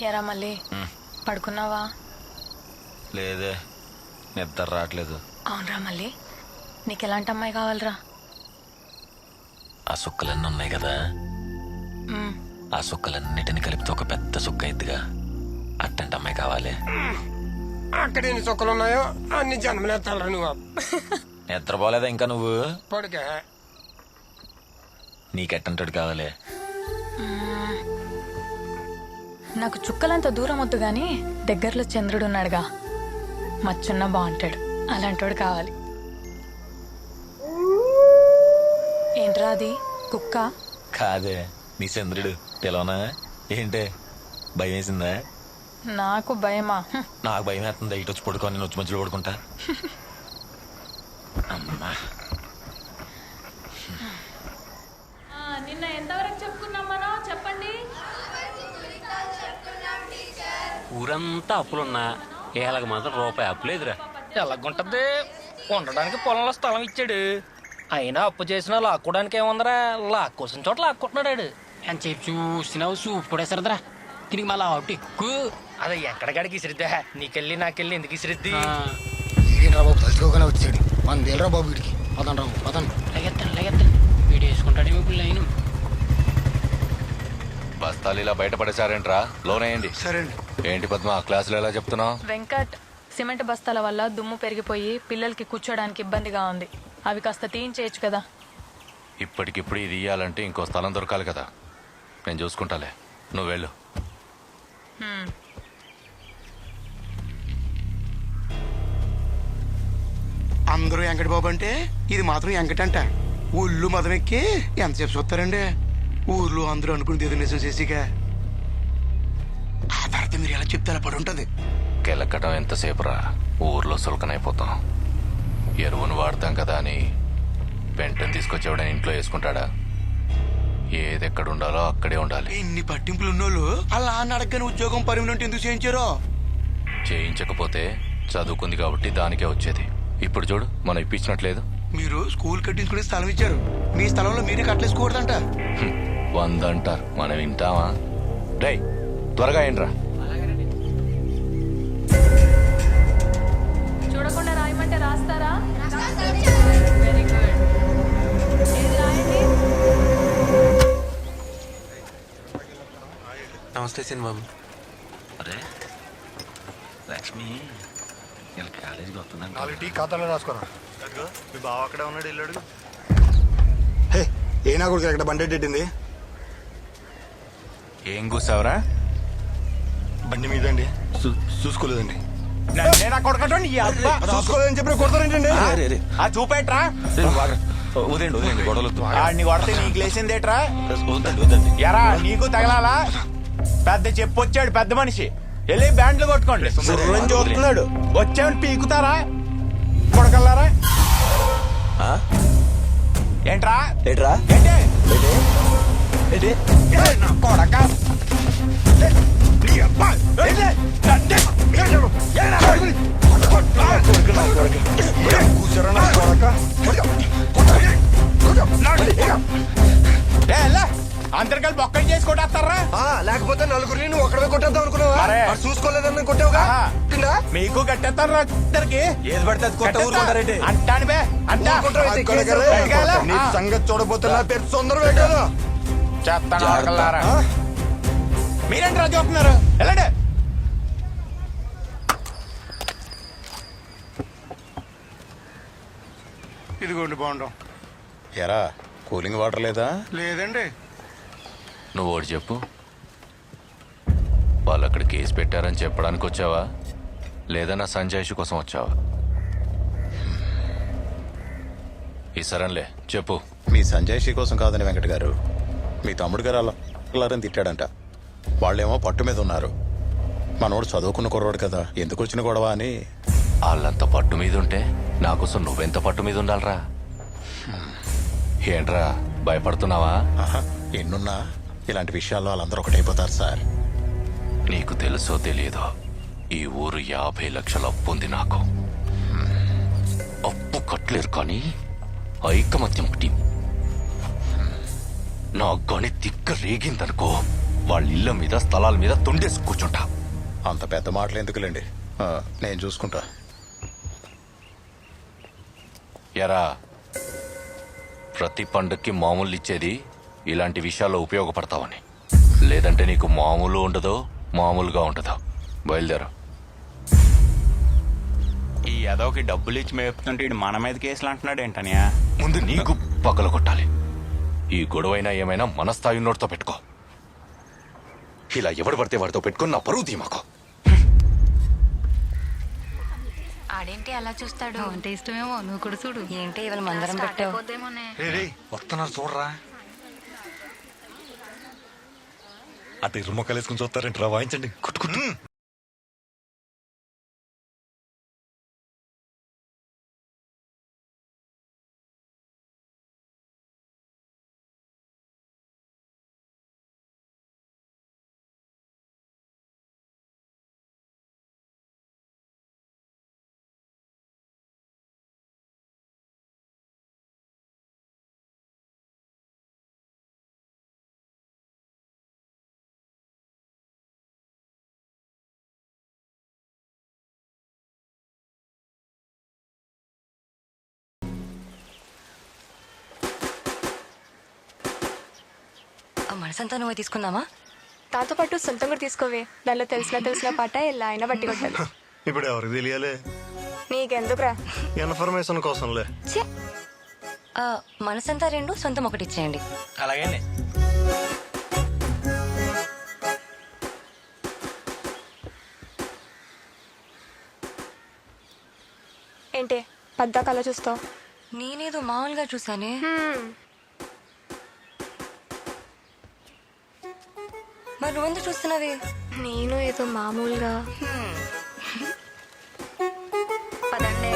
ఎరా మళ్ళీ పడుకున్నావా? లేదే, నిద్ర రావట్లేదు. అవునరా మళ్ళీ, నీకు ఎలాంటి అమ్మాయి కావాలరా? ఆ సుక్కలన్నీ ఉన్నాయి కదా, ఆ సుక్కలన్నిటిని కలిపితే ఒక పెద్ద సుక్క అయిద్దిగా, అట్టంటి అమ్మాయి కావాలి. అక్కడ ఎన్ని చుక్కలు ఉన్నాయో అన్ని జన్మలేస్తాడు నువ్వు. నిద్రపోలేదా ఇంకా నువ్వు? పడుకే. నీకెట్టంటాడు కావాలి? నాకు చుక్కలంత దూరం వద్దు గాని దగ్గరలో చంద్రుడు ఉన్నాడుగా, మచ్చున్న బాగుంటాడు, అలాంటోడు కావాలి. ఏంట్రా అది, కుక్క? కాదే, నీ చంద్రుడు. తెలవనా ఏంటే? భయం వేసిందా? నాకు భయమా? నాకు భయం వేస్తుంది. ఇటు వచ్చి పడుకొని నేను వచ్చి మధ్యలో పడుకుంటా. అమ్మా, నిన్న ఎంతవరకు చెప్పుకున్నాం మనం, చెప్పండి. ఊరంతా అప్పులున్నా ఏళ్ళకి మాత్రం రూపాయి అప్పులేదురా. ఎలాగుంటది, ఉండడానికి పొలంలో స్థలం ఇచ్చాడు. అయినా అప్పు చేసినా లాక్కోడానికి ఏముందరా, లాక్కోసిన చోట లాక్కుంటున్నాడు. అని చెప్పి చూసినావు సూప్ కూడా సరదరా. దీనికి మళ్ళీ అవుట్ ఎక్కువ. అదే ఎక్కడికాడికి ఇసిరిద్దా, నీకెళ్ళి నాకెళ్ళి ఎందుకు ఇసిరిద్ది? ఏంట్రా బాబు తలుచుకోగానే వచ్చాడు. మన దేలరా బాబు వీడికి. పదండి రాబు పదండి. లగెత్తాను వీడు వేసుకుంటాడేమో ఇప్పుడు లైను. బస్తాలు ఇలా బయటపడేసారేంట్రా? లోనేయండి. సరే అండి. ఏంటి పద్మ, క్లాసులో ఎలా చెప్తున్నావు? వెంకట్, సిమెంట్ బస్తాల వల్ల దుమ్ము పెరిగిపోయి పిల్లలకి కూర్చోడానికి ఇబ్బందిగా ఉంది, అవి కాస్త తీయించేయచ్చు కదా. ఇప్పటికిప్పుడు ఇది ఇయ్యాలంటే ఇంకో స్థలం దొరకాలి కదా. నేను చూసుకుంటాలే, నువ్వు వెళ్ళు. అందరూ వెంకట బాబు అంటే ఇది మాత్రం వెంకటంట. ఊళ్ళు మదం ఎక్కి ఎంతసేపు చూస్తారండి? ఊర్లో అందరూ అనుకుని ఏదో నిజం చేసిగా ఆ తర్వాత మీరు ఎలా చెప్తే అలా పడి ఉంటుంది. కెలక్కటం ఎంతసేపు రా, ఊర్లో సులకనైపోతాం. ఎరువును వాడతాం కదా అని పెంటను తీసుకొచ్చేవాడని ఇంట్లో వేసుకుంటాడా? ఏది ఎక్కడ ఉండాలో అక్కడే ఉండాలి. ఇన్ని పట్టింపులు ఉన్నోళ్ళు అలా అడగని ఉద్యోగం పర్మనెంట్ ఎందుకు చేయించారో? చేయించకపోతే చదువుకుంది కాబట్టి దానికే వచ్చేది. ఇప్పుడు చూడు, మనం ఇప్పించినట్లేదు. మీరు స్కూల్ కట్టించుకునే స్థలం ఇచ్చారు, మీ స్థలంలో మీరే కట్టలేసుకోకూడదంట. 100 అంటారు, మనం వింటామా? రేయ్ త్వరగా ఏంట్రా. చూడకుండా రాయమంటే రాస్తారా? Very good. ఏది రాయండి. నమస్తే సినిమాబు. అరే లక్ష్మి ఇలా కాలేజీకి వస్తుందండి. 4 టీ ఖాతాలో రాసుకోరా. మీ బావ అక్కడే ఉన్నాడు, వెళ్ళాడు. హే ఏనా కొడుకు ఎక్కడ బండి ఎట్టింది? ఏం కూసావరా? బండి మీద అండి. చూసుకోలేదండి. చూసుకోలేదని చెప్పి కొడతారేంటండి? చూపేట్రా. వదండి గొడవలు. ఆడిని కొడితే నీకు లేచిందేట్రా? వద్దండి. ఎరా నీకు తగలాలా? పెద్ద చెప్పొచ్చాడు పెద్ద మనిషి, వెళ్ళి బ్యాండ్లు కొట్టుకోండి. చూస్తున్నాడు, వచ్చామని పీకుతారా కొడకల్లారా? ఏంట్రా ఏట్రా ఏంటి కొడక అందరికీ బొక్కలు చేసి కొట్టేస్తారా? లేకపోతే నలుగురిని నువ్వు ఒక్కడే కొట్టేద్దాం అనుకున్నావా? చూసుకోలేదని కొట్టావుగా. మీకు కట్టేస్తారా? ఇద్దరికి ఏది పడితే అది కొట్ట ఊరుకుంటారేంటి? అంటాను బే అంటా నీ సంగతి చూడబోతే నా పేరు సుందరం వేగాను. చేస్తాను. మీరేంటి చూస్తున్నారు? వెళ్ళండి. ఇదిగోండి బాగుంటాం. ఎరా కూలింగ్ వాటర్ లేదా? లేదండి. నువ్వు ఒకటి చెప్పు, వాళ్ళు అక్కడ కేసు పెట్టారని చెప్పడానికి వచ్చావా, లేదా నా సంజాయిషి కోసం వచ్చావా? ఈ సరేలే చెప్పు. మీ సంజాయిషి కోసం కాదని వెంకట గారు, మీ తమ్ముడు గారు అల్లారని తిట్టాడంట. వాళ్ళేమో పట్టు మీద ఉన్నారు. మనోడు చదువుకున్న కుర్రోడు కదా, ఎందుకు వచ్చిన గొడవ అని. వాళ్ళంత పట్టు మీద ఉంటే నా కోసం నువ్వెంత పట్టు మీద ఉండాలరా? ఏంట్రా భయపడుతున్నావా? ఎన్నున్నా ఇలాంటి విషయాల్లో వాళ్ళందరూ ఒకటైపోతారు సార్. నీకు తెలుసో తెలియదో, ఈ ఊరు 50 లక్షల అప్పు ఉంది నాకు. అప్పు కట్టలేరు కానీ ఐకమత్యం ఒకటి. నా గణి తిక్క రేగిందనుకో, వాళ్ళ ఇళ్ళ మీద స్థలాల మీద తొండేసి కూర్చుంటా. అంత పెద్ద మాటలు ఎందుకులేండి, నేను చూసుకుంటా. ఎరా, ప్రతి పండుగకి మామూలు ఇచ్చేది ఇలాంటి విషయాల్లో ఉపయోగపడతావని. లేదంటే నీకు మామూలు ఉండదు, మామూలుగా ఉండదు. బయలుదేరు. ఈ ఎదోకి డబ్బులు ఇచ్చి మేపుతుంటే ఈడు మన మీద కేసులు అంటున్నాడు ఏంటనియా? ముందు నీకు పగల కొట్టాలి. ఈ గొడవైనా ఏమైనా మన స్థాయి ఉన్నోడితో పెట్టుకో. ఇలా ఎవడు పడితే వాడితో పెట్టుకుని నా పరువు తీమాకో. ఆడేంటి అలా చూస్తాడు? అంటే ఇష్టమేమో, నువ్వు కూడా చూడు. ఏంటి ఇవాళ మందరం పెట్టావు? వస్తున్నారు చూడరా. అటు ఇరు మొక్కలు వేసుకుని చూస్తారంటారా? వాయించండి. కుట్టుకుంటు మనసంతా నువ్వే తీసుకుందామా? దాంతో పాటు సొంతం కూడా తీసుకోవే. దానిలో తెలిసిన పాట ఎలా అయినా బట్టి కొట్టాలి. ఇప్పుడు ఎవరికి తెలియాలి? నీకెందుకురా? ఇన్ఫర్మేషన్ కోసంలే. మనసంతా 2, సొంతం 1 ఇచ్చేయండి. అలాగే. ఏంటి పద్దాక అలా చూస్తావు? నేనేదో మామూలుగా చూసానే. మరి నువ్వెందుకు చూస్తున్నావే? నేను ఏదో మామూలుగా. పదండి.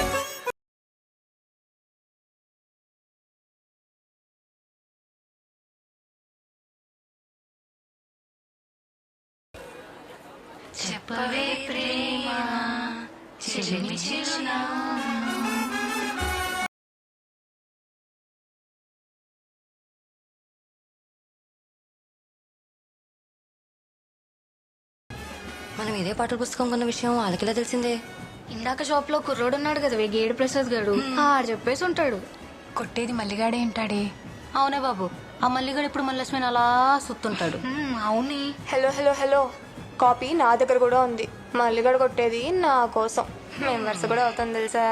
చెప్పవే ప్రేమ మనం ఇదే పాటల పుస్తకం కొన్న విషయం వాళ్ళకిలా తెలిసిందే. ఇందాక షాప్ లో కుర్రోడు ఉన్నాడు కదా, గేడు ప్రసాద్ గారు, ఆడు చెప్పేసి ఉంటాడు. కొట్టేది మల్లిగాడే ఏంటాడే? అవునే బాబు, ఆ మల్లిగాడు ఇప్పుడు మల్లస్మిని అలా సుత్తుంటాడు. అవునే. హలో హలో హలో, కాపీ నా దగ్గర కూడా ఉంది. మల్లిగాడు కొట్టేది నా కోసం. మేము వరుస కూడా అవుతాం తెలుసా?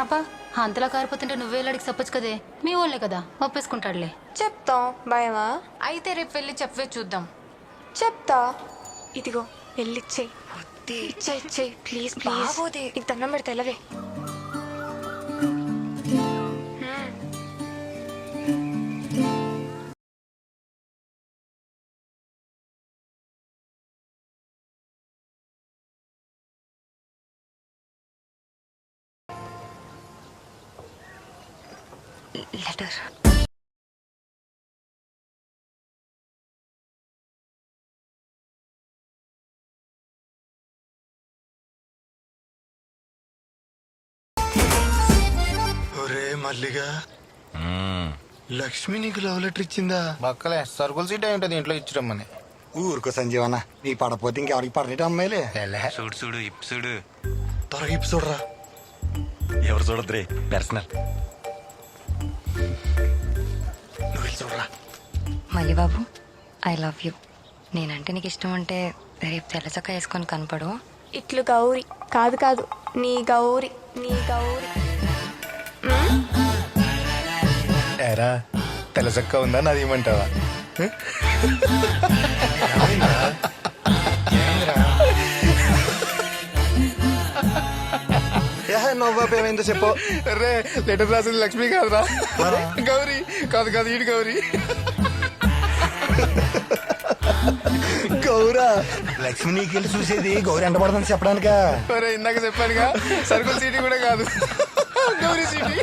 అబ్బా, అంతలా కారిపోతుంటే నువ్వే అడిగి చెప్పొచ్చు కదే. మీ వాళ్ళే కదా, ఒప్పేసుకుంటాడులే. చెప్తాం. భయమా? అయితే రేపు వెళ్ళి చెప్పవే చూద్దాం. చెప్తా. ఇదిగో వెళ్ళిచ్చేయి. ఇచ్చేయి ప్లీజ్ ప్లీజ్. బాబోదే. నీకు దండం పెడితే వెళ్ళవే. లెటర్. ఒరే మల్లిగా, లక్ష్మి నీకు లవ్ లెటర్ ఇచ్చిందా? బక్కలే సరుకుల సీట్ అయి ఉంటుంది ఇంట్లో ఇచ్చిరమ్మని. ఊరుకో సంజీవన్న, నీ పడపోతే ఇంకెవరికి పడేట అమ్మాయిలే. చూడు చూడు ఇప్పు చూడు. త్వరగా ఇప్పు చూడరా. ఎవరు చూడద్రే, పర్సనల్. నువ్వు వెళ్ళి చూడరా. మళ్ళీ బాబు, ఐ లవ్ యూ. నేనంటే నీకు ఇష్టం అంటే రేపు తెల్లచక్క వేసుకొని కనపడు. ఇట్లు గౌరీ కాదు కాదు, నీ గౌరీ, నీ గౌరీ. ఎరా తెల్లచక్క ఉందా, నాది ఇమ్మంటావా? నవ్వాపు ఏమైందో చెప్పు. రే లెటర్ రాసింది లక్ష్మి కాదురా, గౌరీ. కాదు ఈడు గౌరీ. గౌరా? లక్ష్మి నీకు వెళ్ళి చూసేది గౌరీ ఎంట పడుతుంది చెప్పడానికా? ఇందాక చెప్పానుగా, సరుకుల సీటీ కూడా కాదు, గౌరీ సీటీ.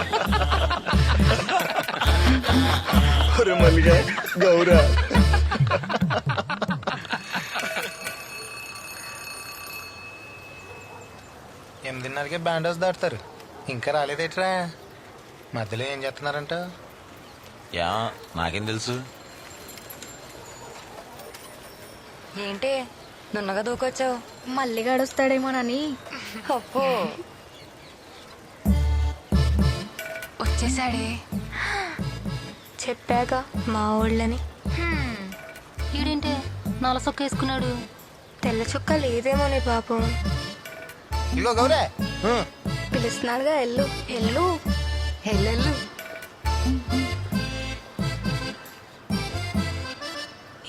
మల్లిగా గౌరా. 8:30కే బ్యాండ్ హౌస్ దాటుతారు, ఇంకా రాలేదేట్రా? మధ్యలో ఏం చేస్తున్నారంట? యా నాకేం తెలుసు. ఏంటి నున్నగా దూకొచ్చావు? మళ్ళీ గడుస్తాడేమోనని. అప్పో వచ్చేసాడే. చెప్పాక మా ఊళ్ళని. ఈడేంటే నల్ల సొక్క వేసుకున్నాడు. తెల్ల చుక్క లేదేమోనే పాపం. ఇదిగో గౌరే పిలుస్తున్నాడుగా, ఎల్లు ఎల్లు. ఎల్లెల్లు.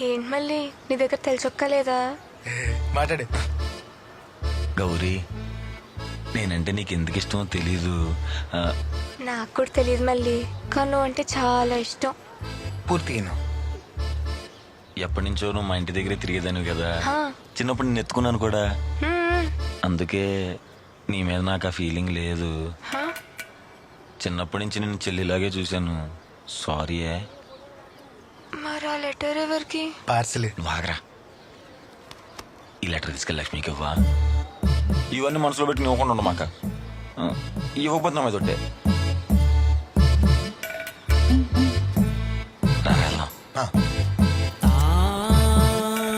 ఏంటి మళ్ళీ నీ దగ్గర తెల్ల చుక్క లేదా? మాట్లాడు. గౌరీ నేనంటే నీకు ఎందుకు ఇష్టమో తెలీదు. నాకు కూడా తెలియదు మళ్ళీ, కానీ నువ్వు అంటే చాలా ఇష్టం. పూర్తిగా ఎప్పటి నుంచో నువ్వు మా ఇంటి దగ్గరే తిరిగేదాను కదా. హా. చిన్నప్పుడు నేను ఎత్తుకున్నాను కూడా. హ్మ్. అందుకే నీ మీద నాకు ఆ ఫీలింగ్ లేదు. హా? చిన్నప్పటి నుంచి నేను చెల్లిలాగే చూశాను. సారీయే. మరి ఆ లెటర్ ఎవరికి? పార్సల్. నువ్వు ఆగరా. ఈ లెటర్ తీసుకెళ్ళి లక్ష్మికి ఇవ్వా. ఇవన్నీ మనసులో పెట్టి ఇవ్వకుండా ఉండమాక. ఇవ్వకపోతే నా మీద ఒట్టే.